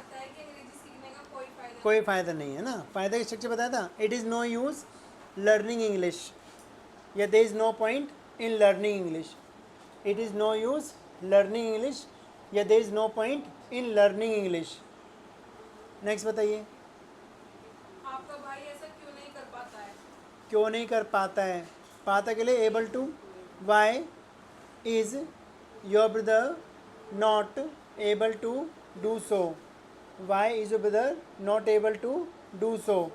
आता है कि अंग्रेजी सीखने का कोई फ़ायदा नहीं है ना. फ़ायदा का स्ट्रक्चर बताया था. It is no use learning English, या there is no point in learning English. It is no use learning English, या there is no point in learning English. Next बताइए. आपका भाई ऐसा क्यों नहीं कर पाता है? क्यों नहीं कर पाता है. पाता के लिए able to. Why is your brother not able to do so. Why is your brother not able to do so.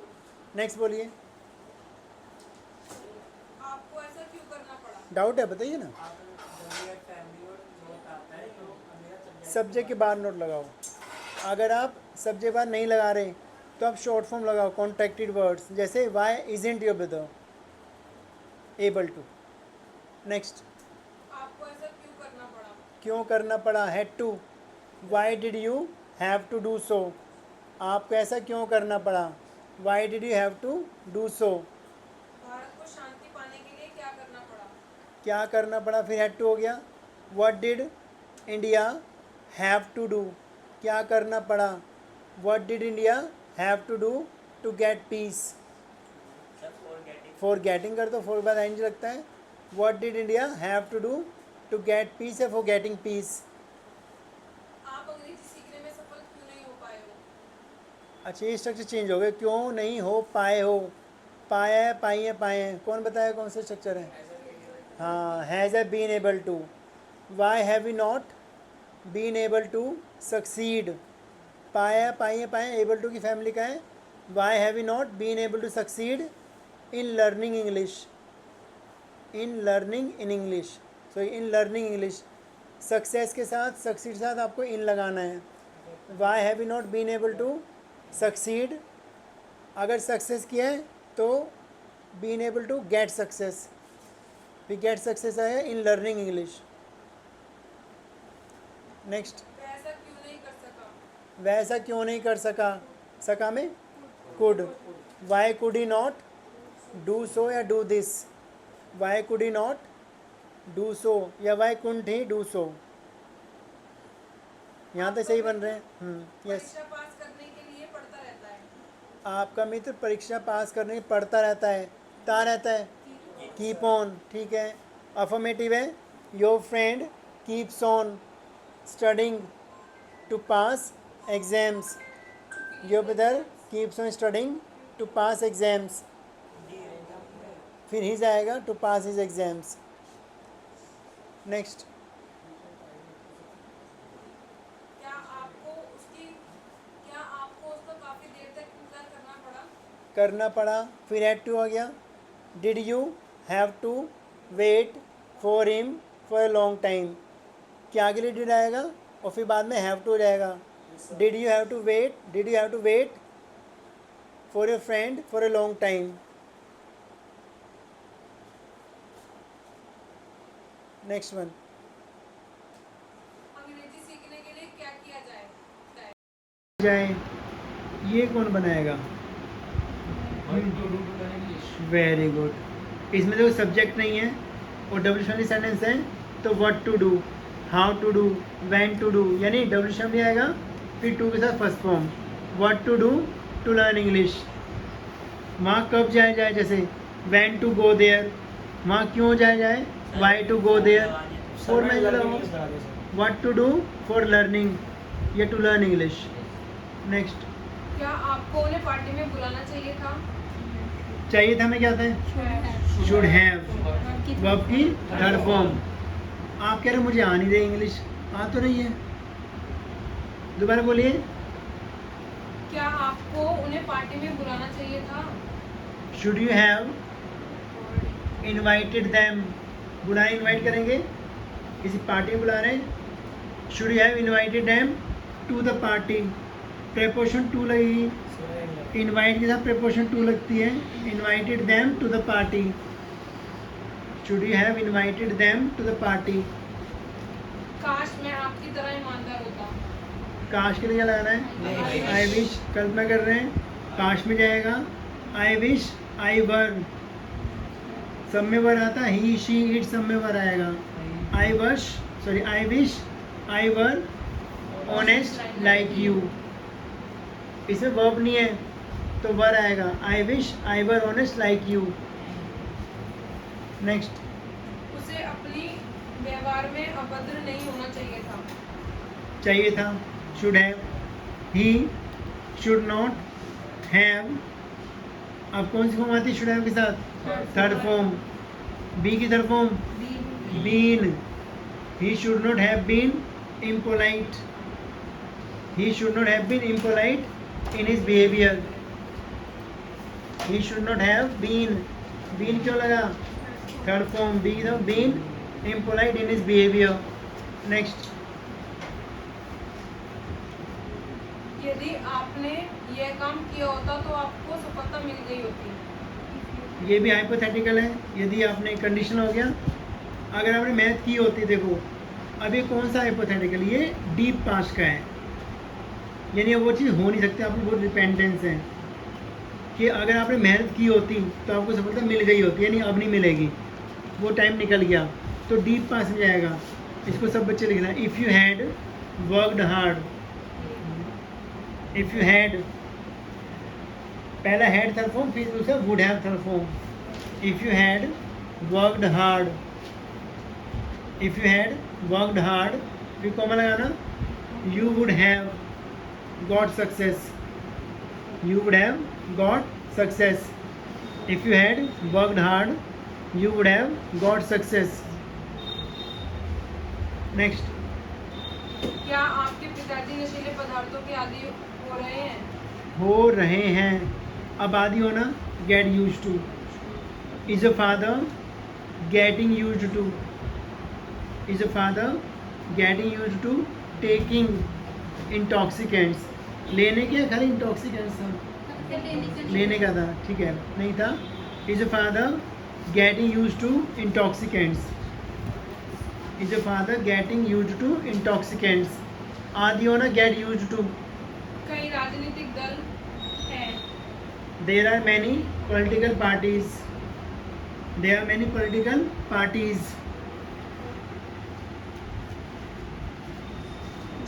Next बोलिए. आपको ऐसा क्यों करना पड़ा? डाउट है बताइए ना. सब्जेक्ट के बाद नोट लगाओ. अगर आप सब्जेक्ट के बाद नहीं लगा रहे तो आप शॉर्ट फॉर्म लगाओ कॉन्ट्रैक्टेड वर्ड्स, जैसे why isn't your brother able to. Next. आपको ऐसा क्यों करना पड़ा? क्यों करना पड़ा. Had to. Why did you have to do so. आपको ऐसा क्यों करना पड़ा. Why did you have to do so. Bharat को शांति पाने के लिए क्या करना पड़ा? क्या करना पड़ा. फिर हैड टू हो गया. What did India have to do. क्या करना पड़ा. What did India have to do to get peace. For getting कर दो, फॉर बाद एंज लगता है. What did India have to do to get peace है फॉर गेटिंग पीस. आप अंग्रेजी सीखने में सफल क्यों नहीं हो पाए हो? अच्छा ये स्ट्रक्चर चेंज हो गए. क्यों नहीं हो पाए हो. पाया है, पाई है, पाए हैं. कौन बताया कौन सा स्ट्रक्चर है. हाँ. हैज़ है been able to. Why have you not been able to succeed. पाया है, पाई है, पाए हैं. एबल टू की फैमिली का है. Why have you not been able to succeed in learning English. In learning in English. So in learning English. Success के साथ, सक्सीड के साथ आपको इन लगाना है. Why have you not been able to succeed. अगर सक्सेस किया है तो been able to get success. फिर गेट सक्सेस आया इन लर्निंग इंग्लिश. नेक्स्ट. वह ऐसा क्यों नहीं कर सका? वैसा क्यों नहीं कर सका. सका में could. Why could he not do so या do this. Why could he not do so या वाई कुंट ही डू सो. यहाँ तक सही बन रहे हैं. यस. परीक्षा पास करने के लिए पढ़ता रहता है. आपका मित्र परीक्षा पास करने पढ़ता रहता है. ता रहता है. Keep on. ठीक है. अफर्मेटिव है. Your friend keeps on studying to pass exams. Your brother keeps on studying to pass exams. फिर ही जाएगा to pass his exams. Next. क्या आपको उसका काफी देर तक इंतजार करना पड़ा? करना पड़ा. फिर हैड टू आ गया. Did you have to wait for him for a long time. क्या के लिए डिड आएगा और फिर बाद में हैव टू जाएगा. Did you have to wait for your friend for a long time. Next one. अंग्रेजी सीखने के लिए क्या किया जाए? जाए. ये कौन बनाएगा. Very good. इसमें देखो सब्जेक्ट नहीं है और डब्ल्यू सेंटेंस है तो what to do, how to do, when to do, यानी डब्ल्यू भी आएगा फिर टू के साथ first form. What to do to learn English. वहाँ कब जाए जाए, जैसे व्हेन टू गो देयर. वहाँ क्यों जाए why to go there. For में what to do for learning या टू लर्न इंग्लिश. नेक्स्ट. क्या आपको उन्हें पार्टी में बुलाना चाहिए था? चाहिए था. हमें क्या था. Should have. वर्ब की थर्ड फॉर्म. आप कह रहे हो मुझे आ नहीं रही इंग्लिश. आ तो रही है. दोबारा बोलिए. क्या आपको उन्हें पार्टी में बुलाना चाहिए था? Should you have invited them. बुलाए इनवाइट करेंगे, किसी पार्टी में बुला रहे हैं. Should you have invited them to the party. Preposition to लगेगी. इनवाइट के साथ प्रेपोजिशन टू लगती है. Invited them to the party. Should you have invited them to the party. काश मैं आपकी तरह ईमानदार होता. काश के लिए क्या लगाना है. I wish. कल्पना कर रहे हैं. काश में जाएगा. आई विश आई वर. सब में वर आता है. ही शी इट सब में वर आएगा. I wish I were honest like you. इसमें वर्ब नहीं है तो वर आएगा, I wish I were honest like you. Next, उसे अपनी व्यवहार में अभद्र नहीं होना चाहिए था। चाहिए था, should have. He should not have, अब कौन सी फॉर्म आती है शुड हैव के साथ? Third form. बी की third form been. He should not have been impolite. He should not have been impolite in his behavior. He should not have been. Been क्यों लगा? Third form B था, been impolite in his behavior. Next, यदि आपने यह काम किया होता तो आपको सफलता मिल गई होती। ये भी हाइपोथेटिकल है। यदि आपने कंडीशन हो गया, अगर आपने मैथ की होती, देखो अब ये कौन सा हाइपोथेटिकल, ये डीप पास्ट का है, यानी वो चीज़ हो नहीं सकती। आपको बहुत डिपेंडेंस है कि अगर आपने मेहनत की होती तो आपको सफलता मिल गई होती, यानी अब नहीं मिलेगी, वो टाइम निकल गया, तो डीप पास्ट में जाएगा। इसको सब बच्चे लिखना है, if you had worked hard. If you had, पहला हैड थर्ड फॉर्म, फिर दूसरा would have third form. If you had worked hard, if you had worked hard, फिर कॉमा लगाना, you would have got success. You would have got success. If you had worked hard, you would have got success. Next, क्या आपके पिताजी नशीले पदार्थों के आदी हो रहे हैं? हो रहे हैं। अब आदि होना, get used to. Is a father getting used to, is a father getting used to taking intoxicants. लेने के खाली इंटॉक्सिकेंट्स था, लेने का था, ठीक है, नहीं था। Is a father getting used to intoxicants, is a father getting used to intoxicants. आदि होना, गेट यूज टू। कई राजनीतिक दल हैं। There are many political parties. There are many political parties.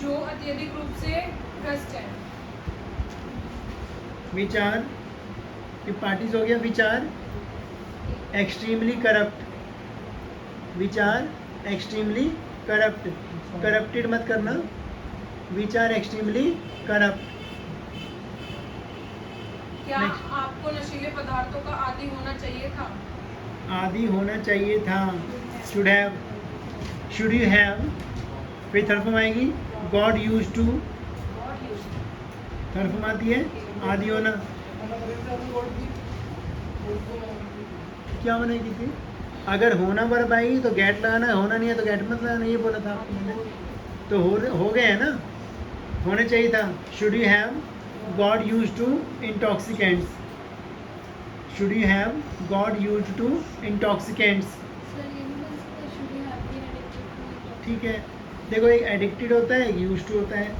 जो अत्यधिक रूप से भ्रष्ट है। Which are, ये parties हो गया, which are extremely corrupt. Which are extremely corrupt. Corrupted मत करना. Which are extremely corrupt. क्या Next. आपको नशीले पदार्थों का आदी होना चाहिए था? आदि होना चाहिए था, should have. Should you have, फिर थर्ड फॉर्म आएगी, God used to, third form आती है, आदि होना। क्या बनाई की थी? अगर होना वर्ब आई तो गेट लगाना, होना नहीं है तो गेट मत लगाना, ये बोला था आपको मैंने। तो हो गए हैं ना, होना चाहिए था। Should you have got used to intoxicants, should you have got used to intoxicants. ठीक है, देखो एक एडिक्टेड होता है, एक यूज टू होता है।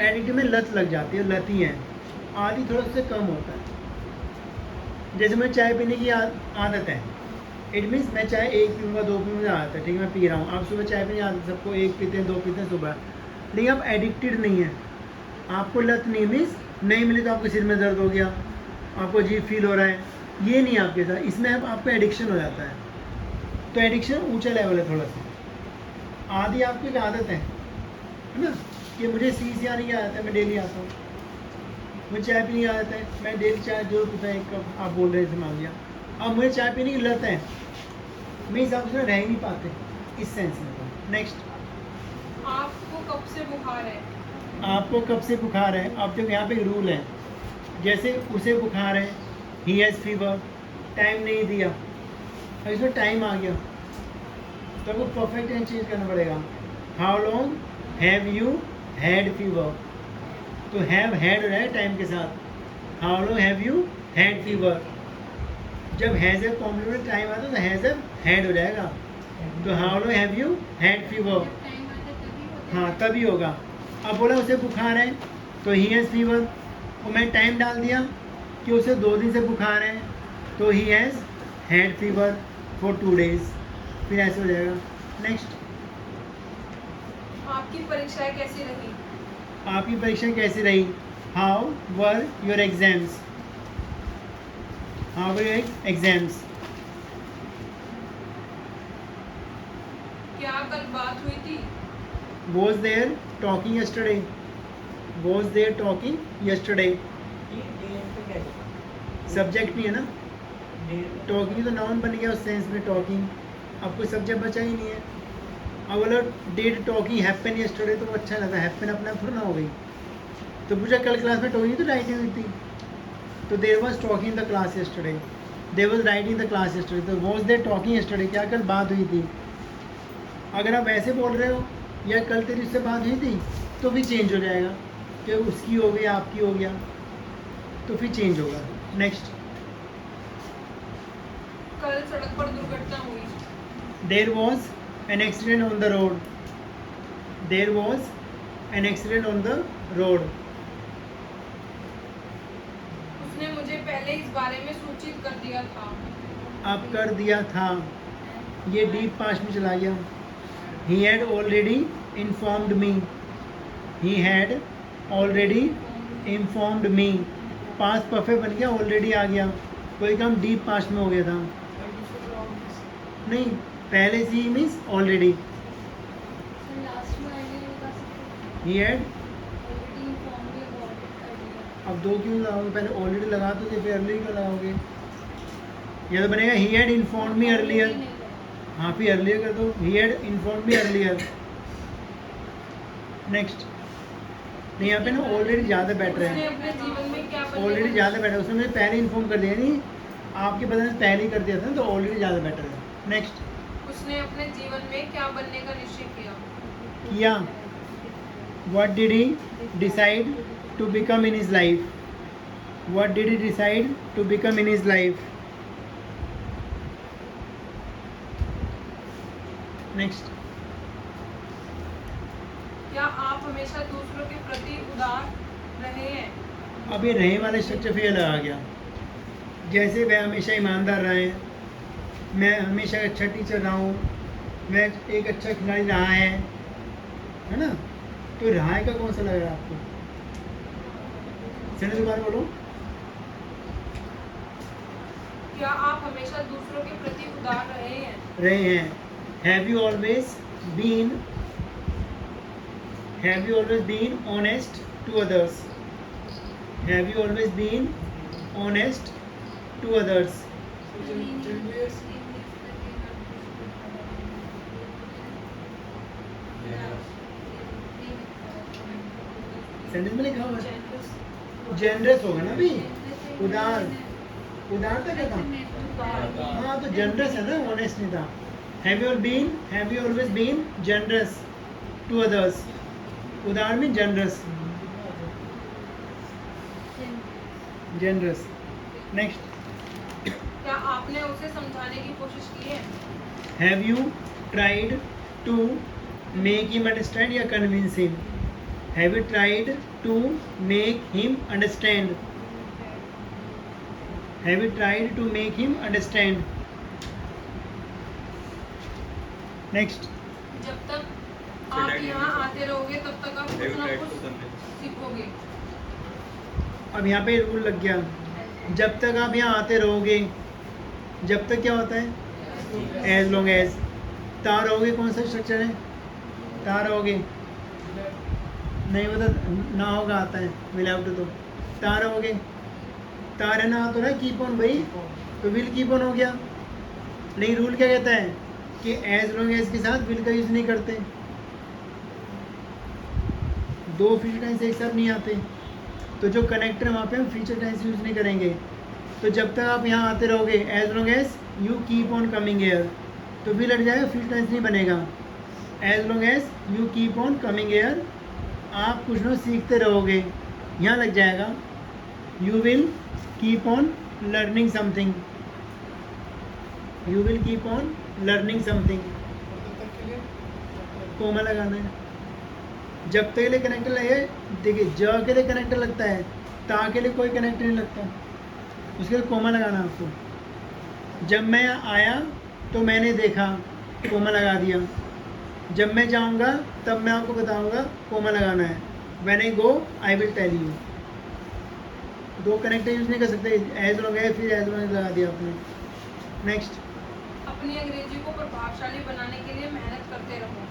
एडिक्टेड में लत लग जाती है, लत ही है। आदि थोड़ा सा कम होता है। जैसे मुझे चाय पीने की आदत है, इट मीन्स मैं चाय एक पीऊँगा, दो पीऊँगा, मुझे आदत है, ठीक है, मैं पी रहा हूँ। आप सुबह चाय पीने की आदत, सबको एक पीते हैं, दो पीते हैं सुबह, लेकिन आप एडिक्टेड नहीं है, आपको लत नहीं, मीन्स नहीं मिली तो आपके सिर में दर्द हो गया, आपको अजीब फील हो रहा है, ये नहीं आपके साथ। इसमें आपको एडिक्शन हो जाता है, तो एडिक्शन ऊंचा लेवल है थोड़ा सा। आदि आपकी एक आदत है ना, कि मुझे सी आने की आदत है, मैं डेली आता हूँ, मुझे चाय पीने की आदत है, मैं डेली चाय जरूर पीता है, एक कप, आप बोल रहे थे मान लिया। अब मुझे चाय पीने की लत है, मैं इस हिसाब से रह ही नहीं पाते इस सेंस में। नेक्स्ट, आपको कब से बुखार है? आपको कब से बुखार है? अब देखो यहाँ पे एक रूल है, जैसे उसे बुखार है, ही हैज़ फीवर, टाइम नहीं दिया, और इसमें टाइम आ गया तो आपको परफेक्ट टेंस चेंज करना पड़ेगा। How long have you had fever, तो हैव हैड हो रहा है टाइम के साथ। How long have you had fever, जब हैज़ ए कॉम्प्लीमेंट टाइम आता है तो हैज़ ए हैड हो जाएगा, तो how long have you had fever, हाँ तभी होगा। अब बोला उसे बुखार है तो ही हैज़ फीवर, और मैं टाइम डाल दिया कि उसे 2 दिन से बुखार है, तो he has had fever for 2 days, फिर ऐसे हो जाएगा। नेक्स्ट, आपकी परीक्षाएं कैसी रही? आपकी परीक्षा कैसी रही? How were your exams? How were your exams? क्या कल बात हुई थी? Was there talking yesterday? Was there talking yesterday? Subject नहीं है ना, टॉकिंग तो नाउन बन गया उस सेंस में टॉकिंग, अब कोई सब्जेक्ट बचा ही नहीं है। अब बोला डिड टॉकिंग हैपन यस्टरडे तो वो अच्छा लगता है, हैपन अपने आप थोड़ा ना हो गई। तो पूछा कल क्लास में टॉकिंग तो राइटिंग हुई थी, तो there was talking in the class yesterday, there was writing the class yesterday, तो वाज देयर टॉकिंग यस्टरडे, क्या कल बात हुई थी। अगर आप ऐसे बोल रहे हो या कल तेरी उससे बात हुई थी तो भी चेंज हो जाएगा कि उसकी हो गई आपकी हो गया, तो फिर चेंज होगा। नेक्स्ट, कल सड़क पर दुर्घटना हुई। There was an accident on the road, there was an accident on the road. उसने मुझे पहले इस बारे में सूचित कर दिया था। अब कर दिया था, ये डीप पास्ट में चला गया। He had already informed me, he had already informed me, past perfect बन गया, ऑलरेडी आ गया, कोई काम डीप पास्ट में हो गया था। नहीं, पहले से ही मीन्स ऑलरेडी। ही हैड, अब दो क्यों लगाओगे, पहले ऑलरेडी लगा तो फिर अर्ली क्यों लगाओगे, या तो बनेगा he had informed me earlier, हाँ फिर अर्लियर कर दो, he had informed me earlier. Next, नहीं यहाँ पे ना ऑलरेडी ज़्यादा बेटर उसने है, अपने जीवन में क्या बनने ऑलरेडी का ज़्यादा बेटर है, उसने मुझे पहले इन्फॉर्म कर दिया, नहीं आपके बदले में पहले ही कर दिया था ना, तो ऑलरेडी ज़्यादा बेटर है। नेक्स्ट, उसने अपने जीवन में क्या बनने का निश्चय किया। किया, what did he decide to become in his life, what did he decide to become in his life. Next, क्या आप हमेशा दूसरों के प्रति उदार रहे हैं। अब ये रहे वाले स्ट्रक्चर फेल आ गया, जैसे वह हमेशा ईमानदार रहे, मैं हमेशा अच्छा टीचर रहा हूँ, मैं एक अच्छा खिलाड़ी रहा है ना, तो रहा है का कौन सा लग रहा है आपको, सेंटेंस दोबारा बोलो। क्या आप हमेशा दूसरों के प्रति उदार रहे हैं। रहे हैं, have you always been, have you always been honest to others, have you always been honest to others. Sentence में लिखा हुआ है जेनरस होगा ना अभी, उदार, उदारता क्या था, हाँ तो जनरस है ना, ऑनेस्ट नहीं था। Have you always been generous to others, उदार मीन जनरस, जनरस। नेक्स्ट, क्या आपने उसे समझाने की कोशिश की है। Have you tried to make him understand या convince him, have you tried to make him understand, have you tried to make him understand. Next, जब तक आप यहाँ आते रहोगे तब तक आप कुछ ना कुछ सीखोगे। अब यहाँ पे रूल लग गया, जब तक आप यहाँ आते रहोगे, जब तक क्या होता है, एज लॉन्ग एज, ता रहोगे कौन सा स्ट्रक्चर है, ता रहोगे, नहीं वो तो ना होगा आता है, विल हैव टू, तो ता रहोगे, ता रहना तो ना कीप ऑन भाई, तो विल कीप ऑन हो गया। लेकिन रूल क्या कहता है कि एज लॉन्ग एज के साथ विल का यूज़ नहीं करते, दो फ्यूचर टेंस एक साथ नहीं आते, तो जो कनेक्टर है वहाँ पे हम फ्यूचर टेंस यूज़ नहीं करेंगे। तो जब तक आप यहाँ आते रहोगे, as long as you keep on coming here, तो विल लग जाएगा, फ्यूचर टेंस नहीं बनेगा। As long as you keep on coming here, आप कुछ ना सीखते रहोगे, यहाँ लग जाएगा you will keep on learning something, you will keep on learning something, comma लगाना है। जब तक के लिए कनेक्टर लगे, देखिए ज के लिए कनेक्टर लगता है, ता के लिए कोई कनेक्टर नहीं लगता, उसके लिए कोमा लगाना आपको। जब मैं आया तो मैंने देखा, कोमा लगा दिया, जब मैं जाऊंगा तब मैं आपको बताऊंगा, कोमा लगाना है। When I go I will tell you. दो कनेक्टर यूज़ नहीं कर सकते, एज लॉन्ग है फिर एज लॉन्ग लगा दिया आपने। नेक्स्ट, अपनी अंग्रेजी को प्रभावशाली बनाने के लिए मेहनत करते रहो।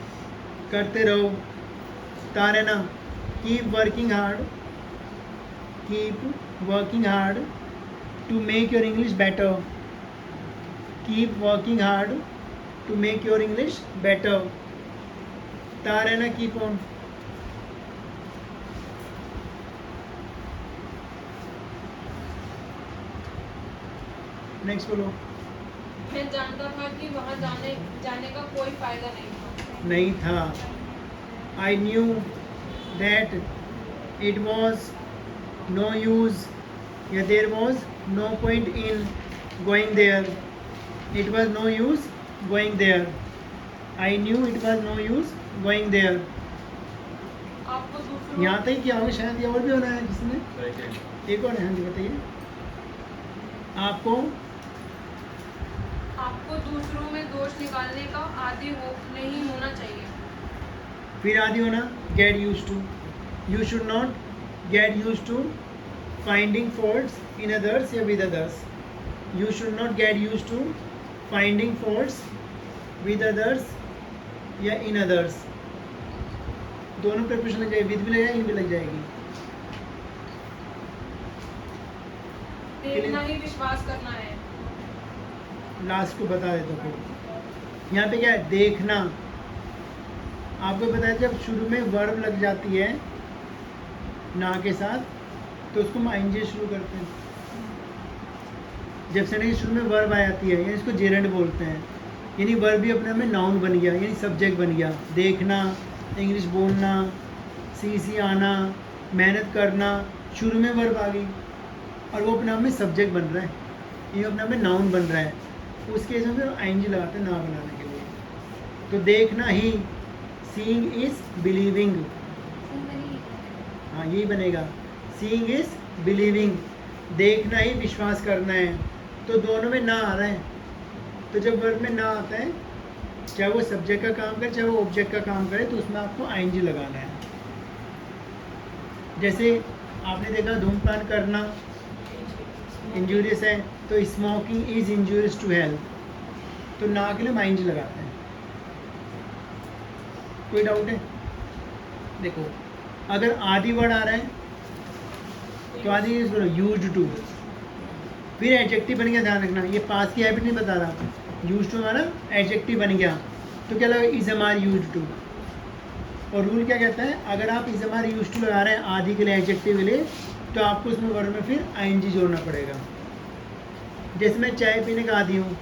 करते रहो, Tarena, keep working hard, keep working hard to make your English better, keep working hard to make your English better, Tarena, keep on. Next बोलो। मैं जानता था कि वहाँ जाने का कोई फायदा नहीं था। I knew that it was no use, yeah, there was no point in going there. It was no use going there. I knew it was no use going there. आपको दूसरों यहाँ तक क्या होगा, शायद ये और भी होना है किसने, एक और है, हाँ जी बताइए। आपको दूसरों में दोष निकालने का आदी नहीं होना चाहिए। फिर आदि होना, get used to. You should not get used to finding faults in others या with others. You should not get used to finding faults with others या in others. दोनों प्रपोजिशन लग जाएगी, विद भी लग जाएगी, इन भी लग जाएगी। देखना ही विश्वास करना है। लास्ट को बता देता हूँ फिर। यहाँ पे क्या है, देखना। आपको पता है जब शुरू में वर्ब लग जाती है ना के साथ तो उसको हम आइंजे शुरू करते हैं। जब सेंटेंस शुरू में वर्ब आ जाती है यानी इसको जेरेंड बोलते हैं, यानी वर्ब भी अपने में नाउन बन गया, यानी सब्जेक्ट बन गया। देखना, इंग्लिश बोलना, सी आना, मेहनत करना, शुरू में वर्ब आ गई और वो अपने आप में सब्जेक्ट बन रहा है, ये अपने आप में नाउन बन रहा है। उस केस में फिर आइंजी लगाते हैं ना बनाने के लिए। तो देखना ही, सीइंग इज बिलीविंग, हाँ यही बनेगा, सीइंग इज बिलीविंग। देखना ही विश्वास करना है, तो दोनों में ना आ रहा है। तो जब वर्ब में ना आता है, चाहे वो सब्जेक्ट का काम करे चाहे वो ऑब्जेक्ट का काम करे, तो उसमें आपको आइंजी लगाना है। जैसे आपने देखा धूम्रपान करना इंजूरियस है, तो smoking is injurious to health, तो ना के लिए हम आइंजी लगाते हैं। कोई डाउट है? देखो अगर आदि वर्ड आ रहा है तो आदि यूज करो, यूज्ड टू, फिर एडजेक्टिव बन गया, ध्यान रखना ये पास की हैबिट नहीं बता रहा, यूज्ड टू हमारा एडजेक्टिव बन गया, तो क्या लगा, इज हमार यूज्ड टू। और रूल क्या कहता है, अगर आप इज हमार यूज्ड टू लगा रहे हैं आदि के लिए, एडजेक्टिव के लिए, तो आपको उसमें वर्ड में फिर आईएनजी जोड़ना पड़ेगा। जैसे मैं चाय पीने का आदी हूँ,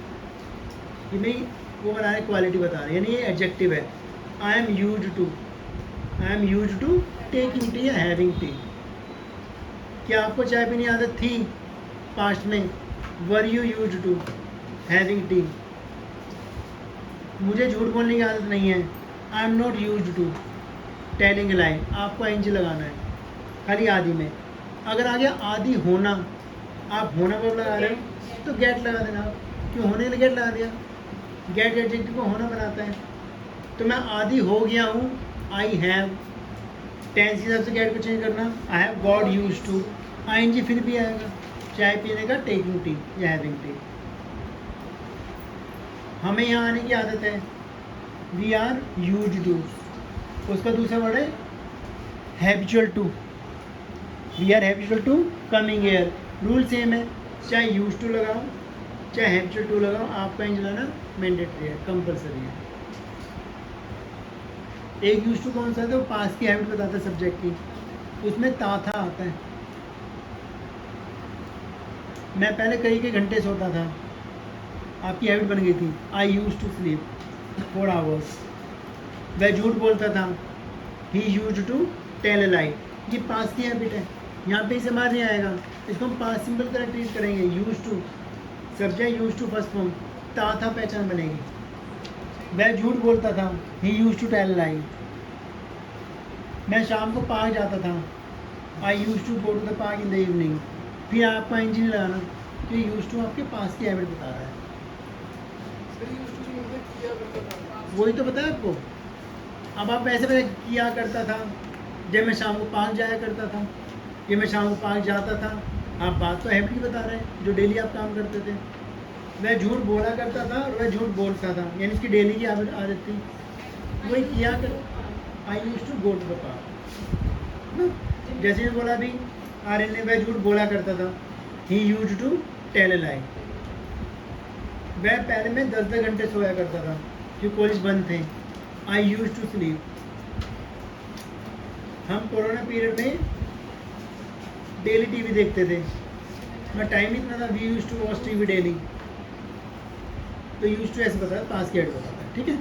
ये नहीं वो बना रहे क्वालिटी बता रहे, यानी ये एडजेक्टिव है। I am used to taking tea या हैविंग टी। क्या आपको चाय पीने की आदत थी पास्ट में, were you used to having tea. मुझे झूठ बोलने की आदत नहीं है, I am not used to telling a lie. आपको आईएनजी लगाना है खाली आदि में। अगर आ गया आदि होना, आप होना वर्ब लगा रहे हो तो गेट लगा देना। क्यों, होने के लिए गेट लगा दिया, गेट एडजेक्टिव को होना बनाता है। तो मैं आदि हो गया हूँ, आई हैव, टेंस के हिसाब से गेट को चेंज करना, I have got used to, ING फिर भी आएगा, चाय पीने का टेकिंग टी या हैविंग टी। हमें यहाँ आने की आदत है, वी आर यूज्ड टू, उसका दूसरा वर्ड है habitual to, we are habitual to coming here. Rule same है, चाहे यूज टू लगाओ चाहे हैबिचुअल टू लगाओ, आपका इंज लगाना मैंडेटरी है, कंपलसरी है। एक यूज टू कौन सा है, तो पास की हैबिट बताता है सब्जेक्ट की, उसमें ता था आता है। मैं पहले कई के घंटे सोता था, आपकी हैबिट बन गई थी, आई यूज टू स्लीप 4 आवर्स। वह झूठ बोलता था, he use to tell a लाई, ये पास की हैबिट है। यहाँ पे इसे मार नहीं आएगा, इसको हम पास सिंपल कर ट्रीट करेंगे। Use to subject, use to first form, ता था पहचान बनेगी। वह झूठ बोलता था, he use to tell lie. मैं शाम को पार्क जाता था, I use to go to the park in the evening. फिर आपको इंजन लगाना, तो यूज टू आपके पास की हैबिट बता रहा है। वही तो बताया आपको। अब आप ऐसे पहले किया करता था, जब मैं शाम को पार्क जाया करता था, जब मैं शाम को पार्क जाता था, आप बात तो हैबिट की बता रहे हैं, जो डेली आप काम करते थे। वह झूठ बोला करता था और वह झूठ बोलता था, यानी इसकी डेली की आदत थी। वही किया कर, I use to go to the park. जैसे मैं बोला अभी, आर्यन ने वह झूठ बोला करता था, he use to tell a लाई। वह पहले में 10-10 घंटे सोया करता था क्योंकि कॉलेज बंद थे, आई यूज टू स्लीप। हम कोरोना पीरियड में डेली टीवी देखते थे, मैं टाइम इतना था, we use to watch TV daily. तो यूज टू ऐसे बताया, पास की एड बताता है, ठीक है।